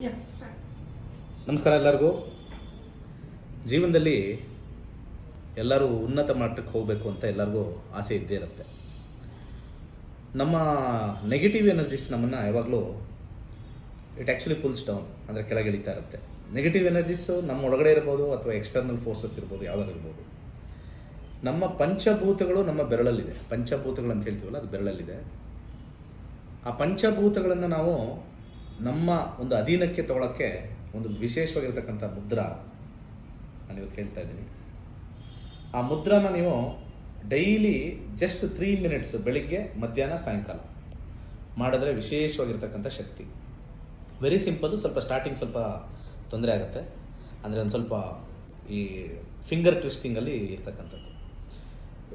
Yes sir. ನಮಸ್ಕಾರ ಎಲ್ಲರಿಗೂ. ಜೀವನದಲ್ಲಿ ಎಲ್ಲರೂ ಉನ್ನತ ಮಟ್ಟಕ್ಕೆ ಹೋಗಬೇಕು ಅಂತ ಎಲ್ಲರಿಗೂ ಆಸೆ ಇದ್ದೇ ಇರುತ್ತೆ. ನಮ್ಮ ನೆಗೆಟಿವ್ ಎನರ್ಜೀಸ್ ನಮ್ಮನ್ನು ಯಾವಾಗಲೂ ಇಟ್ ಆ್ಯಕ್ಚುಲಿ ಪುಲ್ಸ್ ಡೌನ್, ಅಂದರೆ ಕೆಳಗಿಳಿತಾ ಇರುತ್ತೆ. ನೆಗೆಟಿವ್ ಎನರ್ಜೀಸು ನಮ್ಮ ಒಳಗಡೆ ಇರ್ಬೋದು ಅಥವಾ ಎಕ್ಸ್ಟರ್ನಲ್ ಫೋರ್ಸಸ್ ಇರ್ಬೋದು, ಯಾವುದಾದ್ರು ಇರ್ಬೋದು. ನಮ್ಮ ಪಂಚಭೂತಗಳು ನಮ್ಮ ಬೆರಳಲ್ಲಿದೆ. ಪಂಚಭೂತಗಳು ಅಂತ ಹೇಳ್ತೀವಲ್ಲ, ಅದು ಬೆರಳಲ್ಲಿದೆ. ಆ ಪಂಚಭೂತಗಳನ್ನು ನಾವು ನಮ್ಮ ಒಂದು ಅಧೀನಕ್ಕೆ ತಗೊಳ್ಳೋಕ್ಕೆ ಒಂದು ವಿಶೇಷವಾಗಿರ್ತಕ್ಕಂಥ ಮುದ್ರಾ ನಾನು ಇವತ್ತು ಹೇಳ್ತಾ ಇದ್ದೀನಿ. ಆ ಮುದ್ರಾನ ನೀವು ಡೈಲಿ ಜಸ್ಟ್ 3 minutes ಬೆಳಿಗ್ಗೆ, ಮಧ್ಯಾಹ್ನ, ಸಾಯಂಕಾಲ ಮಾಡಿದ್ರೆ ವಿಶೇಷವಾಗಿರ್ತಕ್ಕಂಥ ಶಕ್ತಿ. Very simple. ಸ್ವಲ್ಪ ಸ್ಟಾರ್ಟಿಂಗ್ ಸ್ವಲ್ಪ ತೊಂದರೆ ಆಗುತ್ತೆ, ಅಂದರೆ ಒಂದು ಸ್ವಲ್ಪ ಈ ಫಿಂಗರ್ ಟ್ವಿಸ್ಟಿಂಗಲ್ಲಿ ಇರ್ತಕ್ಕಂಥದ್ದು.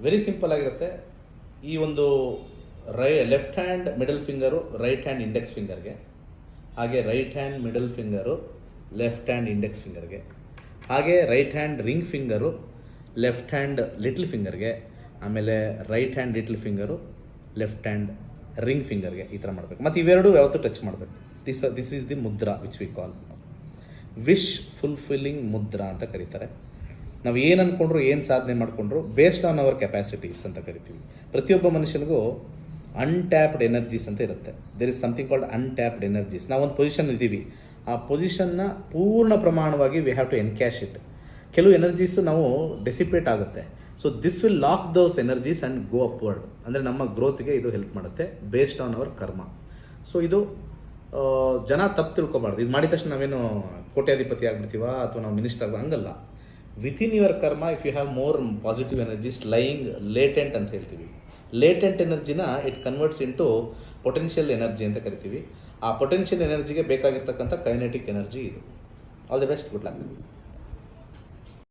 ವೆರಿ ಸಿಂಪಲ್ ಆಗಿರುತ್ತೆ. ಈ ಒಂದು left hand middle finger right hand index ಫಿಂಗರ್ಗೆ, ಹಾಗೆ right hand middle finger left hand index ಫಿಂಗರ್ಗೆ, ಹಾಗೆ right hand ring finger left hand little ಫಿಂಗರ್ಗೆ, ಆಮೇಲೆ right hand little finger left hand ring ಫಿಂಗರ್ಗೆ. ಈ ಥರ ಮಾಡಬೇಕು. ಮತ್ತು ಇವೆರಡು ಯಾವತ್ತೂ ಟಚ್ ಮಾಡಬೇಕು. This is the mudra which we call wish fulfilling mudra ಅಂತ ಕರೀತಾರೆ. ನಾವು ಏನು ಅಂದ್ಕೊಂಡ್ರು, ಏನು ಸಾಧನೆ ಮಾಡಿಕೊಂಡ್ರು ಬೇಸ್ಡ್ ಆನ್ ಅವರ್ ಕೆಪಾಸಿಟೀಸ್ ಅಂತ ಕರಿತೀವಿ. ಪ್ರತಿಯೊಬ್ಬ ಮನುಷ್ಯನಿಗೂ ಅನ್ಟ್ಯಾಪ್ಡ್ ಎನರ್ಜೀಸ್ ಅಂತ ಇರುತ್ತೆ. There is something called untapped energies. ನಾವೊಂದು ಪೊಸಿಷನ್ ಇದ್ದೀವಿ, ಆ ಪೊಸಿಷನ್ನ ಪೂರ್ಣ ಪ್ರಮಾಣವಾಗಿ we have to encash it. ಕೆಲವು ಎನರ್ಜೀಸು ನಾವು ಡೆಸಿಪೇಟ್ ಆಗುತ್ತೆ. So this will lock those energies and go upward. ಅಂದರೆ ನಮ್ಮ ಗ್ರೋತ್ಗೆ ಇದು ಹೆಲ್ಪ್ ಮಾಡುತ್ತೆ based on our karma. So ಇದು ಜನ ತಪ್ಪು ತಿಳ್ಕೊಬಾರ್ದು. ಇದು ಮಾಡಿದ ತಕ್ಷಣ ನಾವೇನು ಕೋಟ್ಯಾಧಿಪತಿ ಆಗ್ಬಿಡ್ತೀವ ಅಥವಾ ನಾವು ಮಿನಿಸ್ಟರ್ ಆಗ, ಹಂಗಲ್ಲ. Within your karma if you have more positive energies lying latent ಅಂತ ಹೇಳ್ತೀವಿ. ಲೇಟೆಂಟ್ ಎನರ್ಜಿನ it converts into potential energy ಅಂತ ಕರಿತೀವಿ. ಆ ಪೊಟೆನ್ಷಿಯಲ್ ಎನರ್ಜಿಗೆ ಬೇಕಾಗಿರ್ತಕ್ಕಂಥ ಕೈನೆಟಿಕ್ ಎನರ್ಜಿ ಇದು. All the best, good luck.